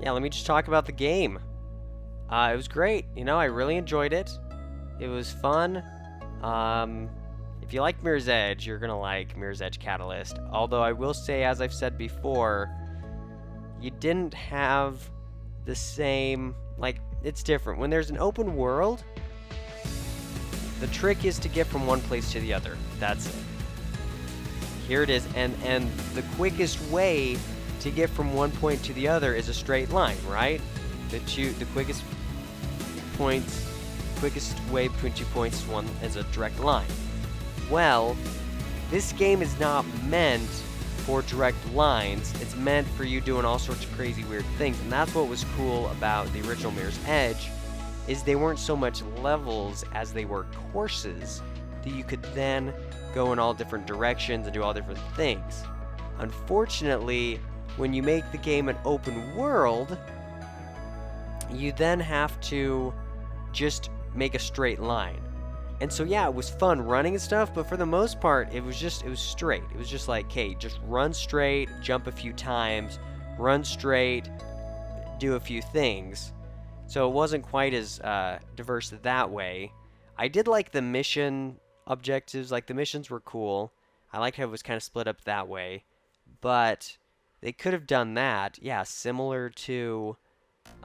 Yeah, let me just talk about the game. It was great. I really enjoyed it. It was fun. Um, if you like Mirror's Edge, you're gonna like Mirror's Edge Catalyst. Although I will say, as I've said before, you didn't have the same. Like, it's different. When there's an open world, the trick is to get from one place to the other. That's it. Here it is, and the quickest way to get from one point to the other is a straight line, right? The quickest way between 2 points is a direct line. Well, this game is not meant for direct lines. It's meant for you doing all sorts of crazy weird things, and that's what was cool about the original Mirror's Edge, is they weren't so much levels as they were courses that you could then go in all different directions and do all different things. Unfortunately, when you make the game an open world, you then have to just make a straight line. And so yeah, it was fun running and stuff, but for the most part, it was straight. It was just like, hey, just run straight, jump a few times, run straight, do a few things. So it wasn't quite as diverse that way. I did like the mission objectives, like the missions were cool. I liked how it was kind of split up that way. But they could have done that, yeah, similar to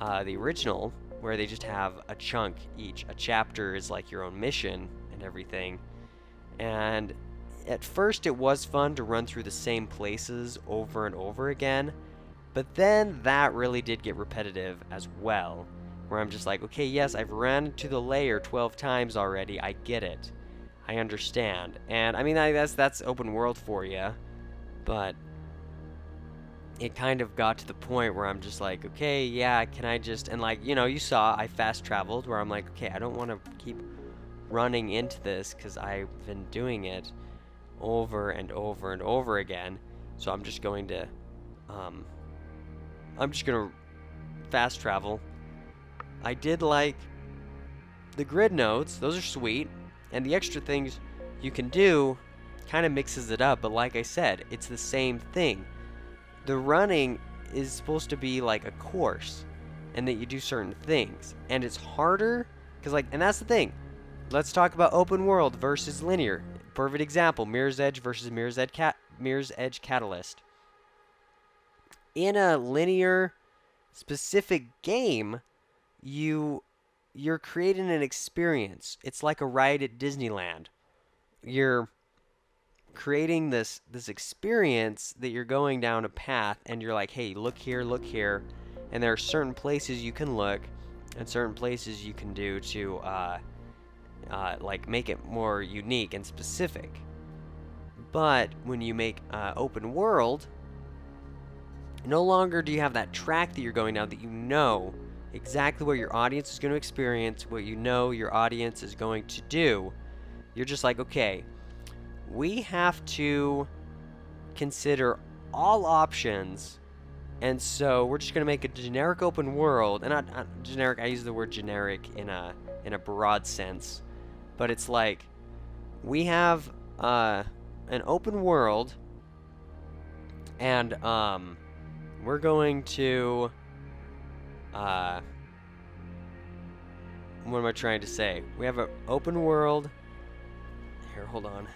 the original, where they just have a chunk each. A chapter is like your own mission and everything. And at first it was fun to run through the same places over and over again, but then that really did get repetitive as well, where I'm just like, okay, yes, I've run to the layer 12 times already, I get it. I understand. And I mean, that's open world for you, but it kind of got to the point where I'm just like, okay, yeah, can I just, and like, you saw I fast traveled, where I'm like, okay, I don't want to keep running into this because I've been doing it over and over and over again. So I'm just going to fast travel. I did like the grid nodes, those are sweet, and the extra things you can do kind of mixes it up, but like I said, it's the same thing. The running is supposed to be like a course, and that you do certain things, and it's harder because, like, and that's the thing. Let's talk about open world versus linear. Perfect example: Mirror's Edge versus Mirror's Edge Catalyst. In a linear specific game, you're creating an experience. It's like a ride at Disneyland. You're creating this experience that you're going down a path, and you're like, hey, look here, and there are certain places you can look and certain places you can do to like make it more unique and specific. But when you make open world, no longer do you have that track that you're going down, that you know exactly what your audience is going to experience, what your audience is going to do. You're just like, okay, we have to consider all options, and so we're just going to make a generic open world, and not generic, I use the word generic in a broad sense, but it's like, we have an open world, and we're going to what am I trying to say? We have an open world. Here, hold on.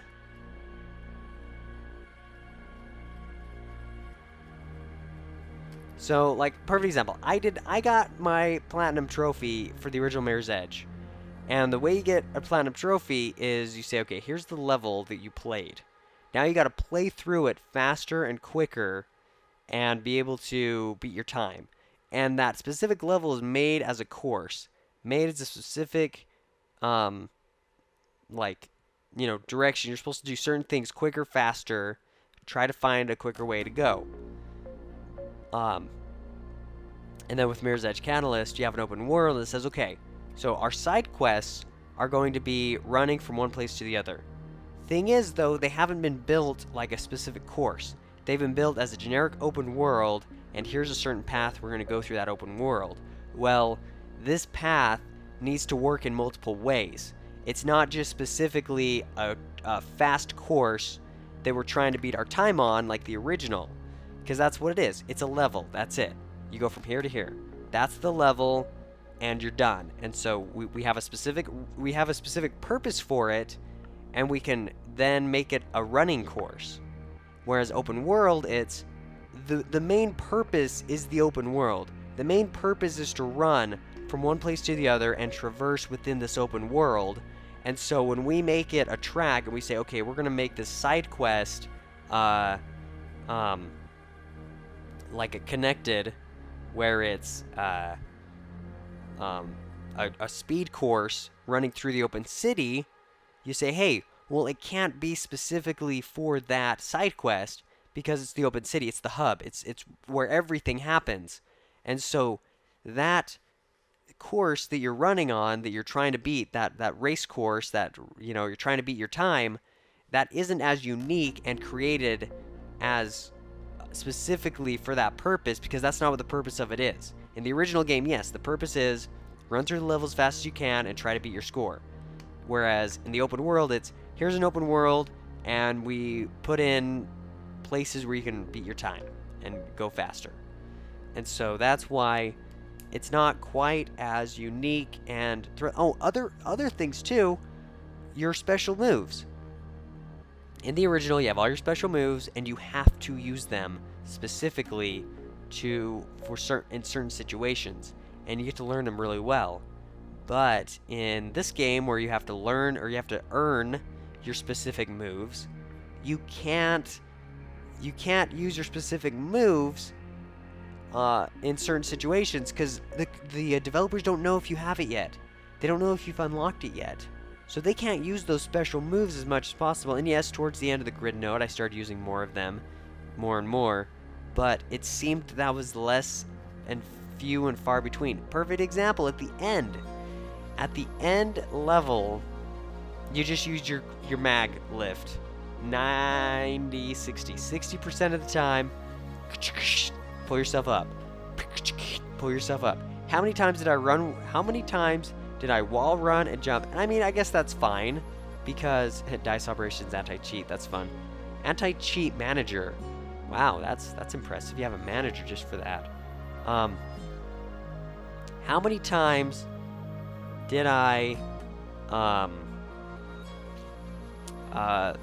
So, like, perfect example. I got my platinum trophy for the original Mirror's Edge. And the way you get a platinum trophy is you say, okay, here's the level that you played. Now you got to play through it faster and quicker and be able to beat your time. And that specific level is made as a course, made as a specific, direction. You're supposed to do certain things quicker, faster, try to find a quicker way to go. And then with Mirror's Edge Catalyst, you have an open world that says, okay, so our side quests are going to be running from one place to the other. Thing is, though, they haven't been built like a specific course. They've been built as a generic open world, and here's a certain path we're going to go through that open world. Well, this path needs to work in multiple ways. It's not just specifically a fast course that we're trying to beat our time on like the original, because that's what it is. It's a level. That's it. You go from here to here. That's the level, and you're done. And so we have a specific purpose for it, and we can then make it a running course. Whereas open world, it's the main purpose is the open world. The main purpose is to run from one place to the other and traverse within this open world. And so when we make it a track and we say, okay, we're going to make this side quest like a connected, where it's a speed course running through the open city, you say, hey, well, it can't be specifically for that side quest because it's the open city, it's the hub, it's where everything happens. And so that course that you're running on, that you're trying to beat, that race course that, you know, you're trying to beat your time, that isn't as unique and created as specifically for that purpose, because that's not what the purpose of it is. In the original game, yes, the purpose is run through the level as fast as you can and try to beat your score. Whereas in the open world, it's here's an open world and we put in places where you can beat your time and go faster. And so that's why it's not quite as unique. And other things too, your special moves. In the original, you have all your special moves, and you have to use them specifically in certain situations, and you get to learn them really well. But in this game, where you have to learn or you have to earn your specific moves, you can't use your specific moves in certain situations because the developers don't know if you have it yet. They don't know if you've unlocked it yet. So they can't use those special moves as much as possible. And yes, towards the end of the grid node, I started using more of them, more and more. But it seemed that was less and few and far between. Perfect example, at the end. At the end level, you just used your mag lift. 60% of the time, pull yourself up. Pull yourself up. How many times did I run? How many times did I wall run and jump? And I mean, I guess that's fine because Dice Operations anti-cheat, that's fun. Anti-cheat manager. Wow, that's impressive. You have a manager just for that. How many times did I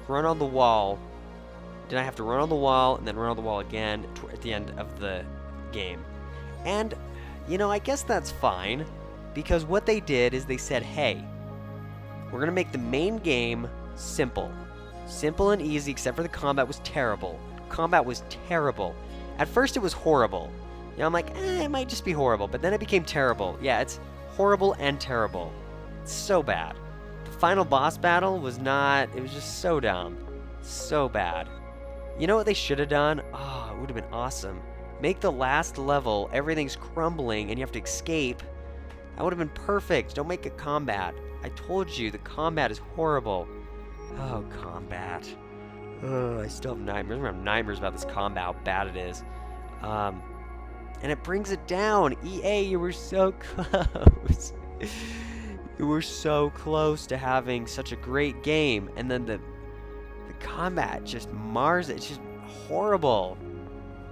run on the wall? Did I have to run on the wall and then run on the wall again at the end of the game? And, you know, I guess that's fine. Because what they did is they said, hey, we're going to make the main game simple. Simple and easy, except for the combat was terrible. Combat was terrible. At first it was horrible. You know, I'm like, it might just be horrible. But then it became terrible. Yeah, it's horrible and terrible. It's so bad. The final boss battle was not, it was just so dumb. So bad. You know what they should have done? Oh, it would have been awesome. Make the last level, everything's crumbling, and you have to escape. That would have been perfect. Don't make it combat. I told you, the combat is horrible. Oh, combat. I still have nightmares. I have nightmares about this combat, how bad it is. And it brings it down. EA, you were so close. You were so close to having such a great game. And then the combat just mars it. It's just horrible.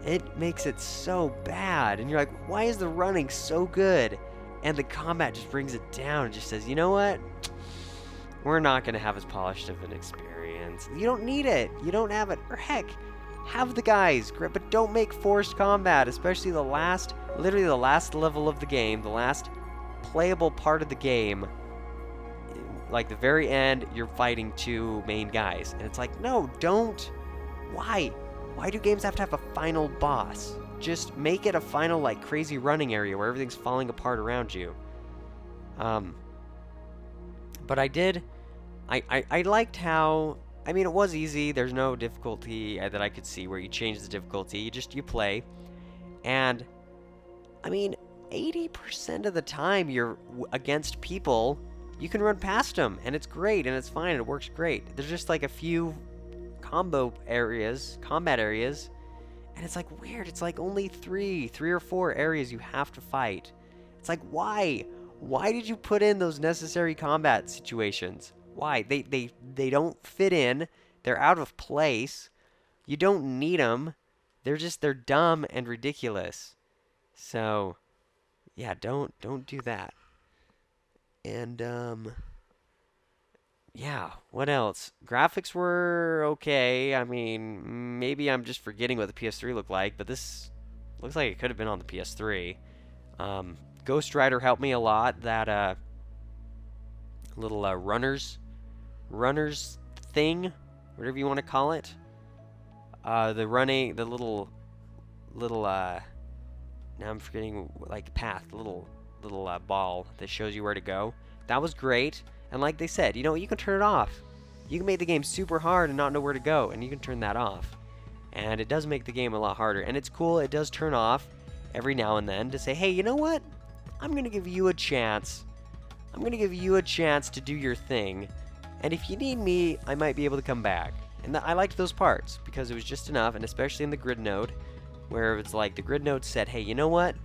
It makes it so bad. And you're like, why is the running so good? And the combat just brings it down and just says, you know what? We're not going to have as polished of an experience. You don't need it. You don't have it. Or heck, have the guys, but don't make forced combat, especially literally the last level of the game, the last playable part of the game. Like the very end, you're fighting two main guys. And it's like, no, don't. Why? Why do games have to have a final boss? Just make it a final, like, crazy running area where everything's falling apart around you. But I liked how, I mean, it was easy. There's no difficulty that I could see where you change the difficulty. You play. And, I mean, 80% of the time you're against people, you can run past them. And it's great, and it's fine, and it works great. There's just, like, a few combat areas, and it's like weird. It's like only three or four areas you have to fight. It's like, why? Why did you put in those necessary combat situations? Why? They don't fit in. They're out of place. You don't need them. They're dumb and ridiculous. So, yeah, don't do that. And yeah, what else? Graphics were okay. I mean, maybe I'm just forgetting what the PS3 looked like, but this looks like it could have been on the PS3. Ghost Rider helped me a lot. That little runners thing, whatever you want to call it. The little now I'm forgetting, like, path, the little ball that shows you where to go. That was great. And like they said, you know, you can turn it off. You can make the game super hard and not know where to go, and you can turn that off. And it does make the game a lot harder. And it's cool, it does turn off every now and then to say, hey, you know what? I'm going to give you a chance. I'm going to give you a chance to do your thing. And if you need me, I might be able to come back. And I liked those parts because it was just enough, and especially in the grid node, where it's like the grid node said, hey, you know what?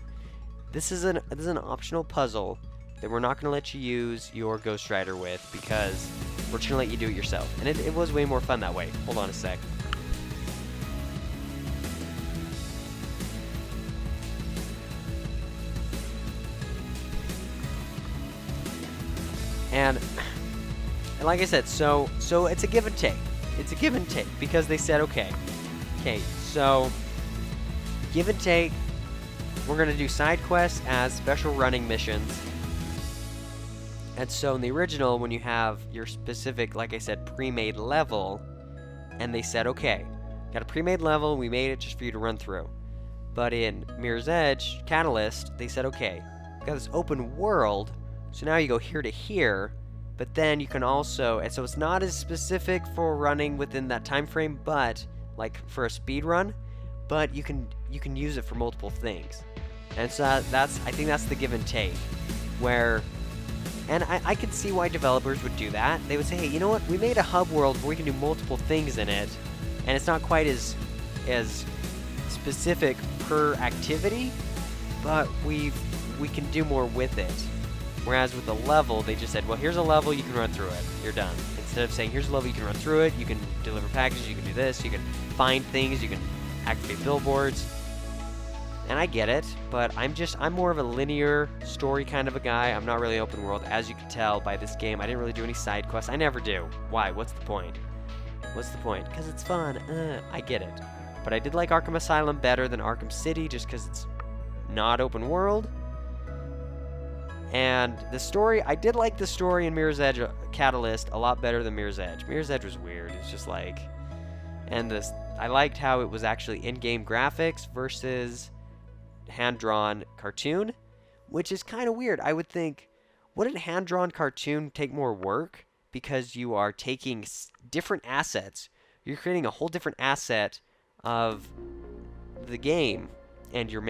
This is an optional puzzle that we're not going to let you use your Ghost Rider with because we're just going to let you do it yourself. And it was way more fun that way. Hold on a sec. And like I said, so it's a give and take. It's a give and take because they said, okay, so give and take. We're going to do side quests as special running missions. And so in the original, when you have your specific, like I said, pre-made level, and they said, okay, got a pre-made level, we made it just for you to run through. But in Mirror's Edge Catalyst, they said, okay, we got this open world, so now you go here to here, but then you can also, and so it's not as specific for running within that time frame, but like for a speed run, but you can use it for multiple things. And so I think that's the give and take, where, and I could see why developers would do that. They would say, hey, you know what, we made a hub world where we can do multiple things in it, and it's not quite as specific per activity, but we can do more with it. Whereas with the level, they just said, well, here's a level, you can run through it. You're done. Instead of saying, here's a level, you can run through it, you can deliver packages, you can do this, you can find things, you can activate billboards. And I get it, but I'm more of a linear story kind of a guy. I'm not really open world. As you can tell by this game, I didn't really do any side quests. I never do. Why? What's the point? What's the point? Because it's fun. I get it. But I did like Arkham Asylum better than Arkham City just because it's not open world. And the story, I did like the story in Mirror's Edge Catalyst a lot better than Mirror's Edge. Mirror's Edge was weird. It's just like, and I liked how it was actually in-game graphics versus hand-drawn cartoon, which is kind of weird. I would think, wouldn't hand-drawn cartoon take more work because you are taking different assets, you're creating a whole different asset of the game, and you're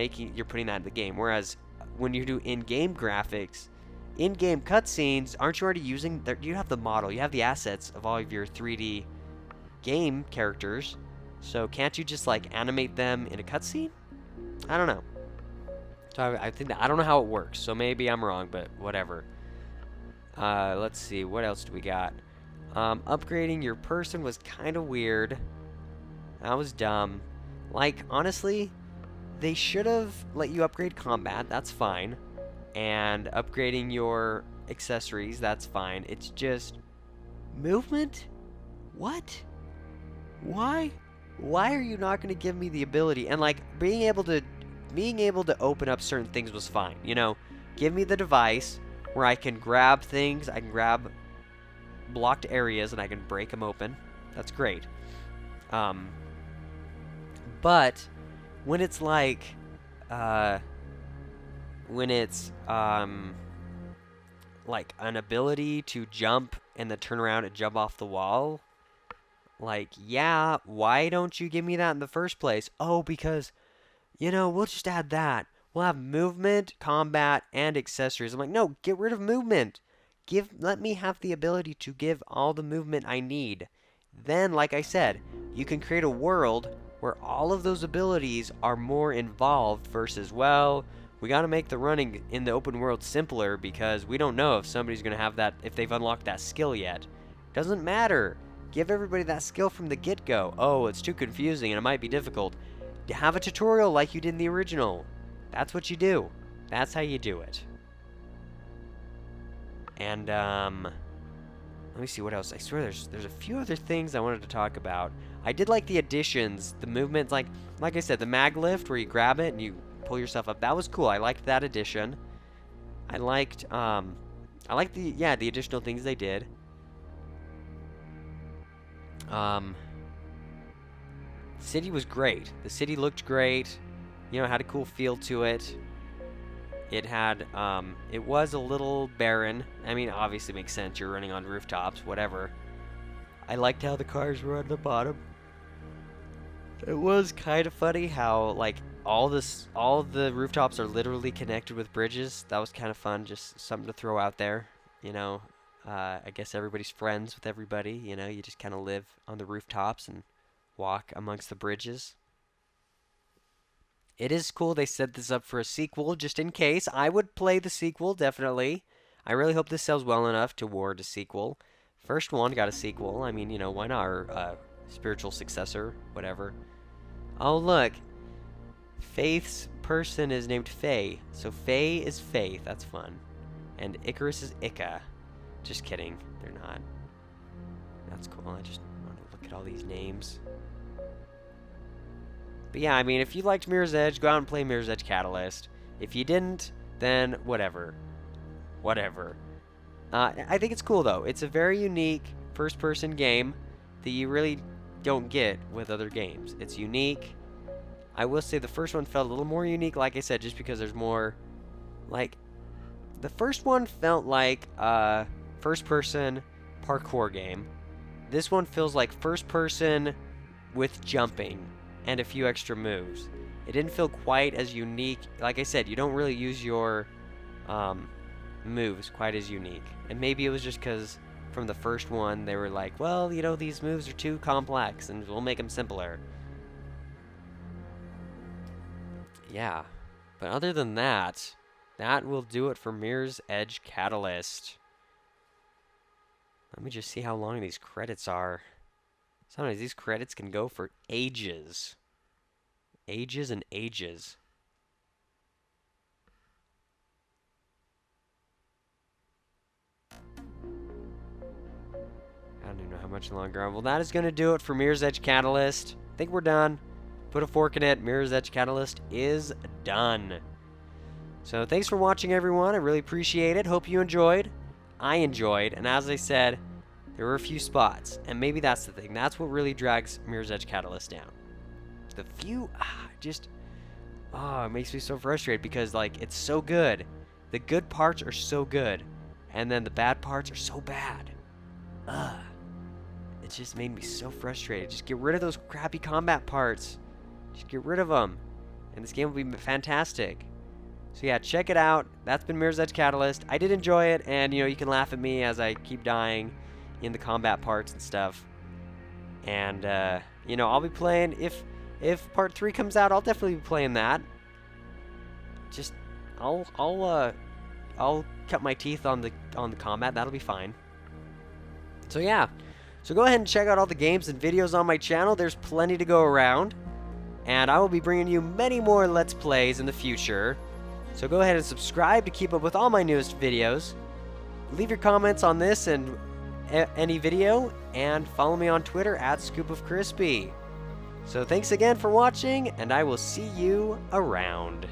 putting that in the game, whereas when you do in-game graphics, in-game cutscenes, aren't you already using, you have the model, you have the assets of all of your 3D game characters, so can't you just like animate them in a cutscene? I don't know. So I think I don't know how it works, so maybe I'm wrong, but whatever. Let's see, what else do we got? Upgrading your person was kind of weird. That was dumb. Like, honestly, they should have let you upgrade combat, that's fine. And upgrading your accessories, that's fine. It's just movement? What? Why? Why are you not going to give me the ability? And like being able to open up certain things was fine. You know, give me the device where I can grab things, I can grab blocked areas and I can break them open. That's great. But when it's like, like an ability to jump and then turn around and jump off the wall, like, yeah, why don't you give me that in the first place? Oh, because, you know, we'll just add that. We'll have movement, combat, and accessories. I'm like, no, get rid of movement. Let me have the ability to give all the movement I need. Then, like I said, you can create a world where all of those abilities are more involved versus, well, we got to make the running in the open world simpler because we don't know if somebody's going to have that, if they've unlocked that skill yet. Doesn't matter. Give everybody that skill from the get-go. Oh, it's too confusing and it might be difficult. Have a tutorial like you did in the original. That's what you do. That's how you do it. And, let me see what else. I swear there's a few other things I wanted to talk about. I did like the additions, the movements, like I said, the mag lift where you grab it and you pull yourself up. That was cool. I liked that addition. I liked the additional things they did. City was great. The city looked great. You know, had a cool feel to it. It had, it was a little barren. I mean, obviously makes sense. You're running on rooftops, whatever. I liked how the cars were on the bottom. It was kind of funny how, like, all the rooftops are literally connected with bridges. That was kind of fun. Just something to throw out there. You know, I guess everybody's friends with everybody. You know, you just kind of live on the rooftops and walk amongst the bridges. It is cool they set this up for a sequel, just in case. I would play the sequel, definitely. I really hope this sells well enough to warrant a sequel. First one got a sequel. I mean, you know, why not? Or spiritual successor, whatever. Oh, look. Faith's person is named Faye. So Faye is Faith. That's fun. And Icarus is Ika. Just kidding. They're not. That's cool. I just want to look at all these names. But yeah, I mean, if you liked Mirror's Edge, go out and play Mirror's Edge Catalyst. If you didn't, then whatever. Whatever. I think it's cool, though. It's a very unique first-person game that you really don't get with other games. It's unique. I will say the first one felt a little more unique, like I said, just because there's more, like, the first one felt like a first-person parkour game. This one feels like first-person with jumping and a few extra moves. It didn't feel quite as unique. Like I said, you don't really use your moves quite as unique. And maybe it was just because from the first one they were like, well, you know, these moves are too complex and we'll make them simpler. Yeah. But other than that, that will do it for Mirror's Edge Catalyst. Let me just see how long these credits are. Sometimes these credits can go for ages. Ages and ages. I don't even know how much longer. Well, that is going to do it for Mirror's Edge Catalyst. I think we're done. Put a fork in it. Mirror's Edge Catalyst is done. So thanks for watching, everyone. I really appreciate it. Hope you enjoyed. I enjoyed. And as I said, there were a few spots. And maybe that's the thing. That's what really drags Mirror's Edge Catalyst down. The few, it makes me so frustrated because, like, it's so good. The good parts are so good. And then the bad parts are so bad. It just made me so frustrated. Just get rid of those crappy combat parts. Just get rid of them. And this game will be fantastic. So yeah, check it out. That's been Mirror's Edge Catalyst. I did enjoy it, and you know, you can laugh at me as I keep dying in the combat parts and stuff. And you know, I'll be playing if part 3 comes out, I'll definitely be playing that. Just I'll cut my teeth on the combat. That'll be fine. So yeah. So go ahead and check out all the games and videos on my channel. There's plenty to go around. And I will be bringing you many more Let's Plays in the future. So go ahead and subscribe to keep up with all my newest videos. Leave your comments on this and any video, and follow me on Twitter @ScoopOfCrispy. So thanks again for watching, and I will see you around.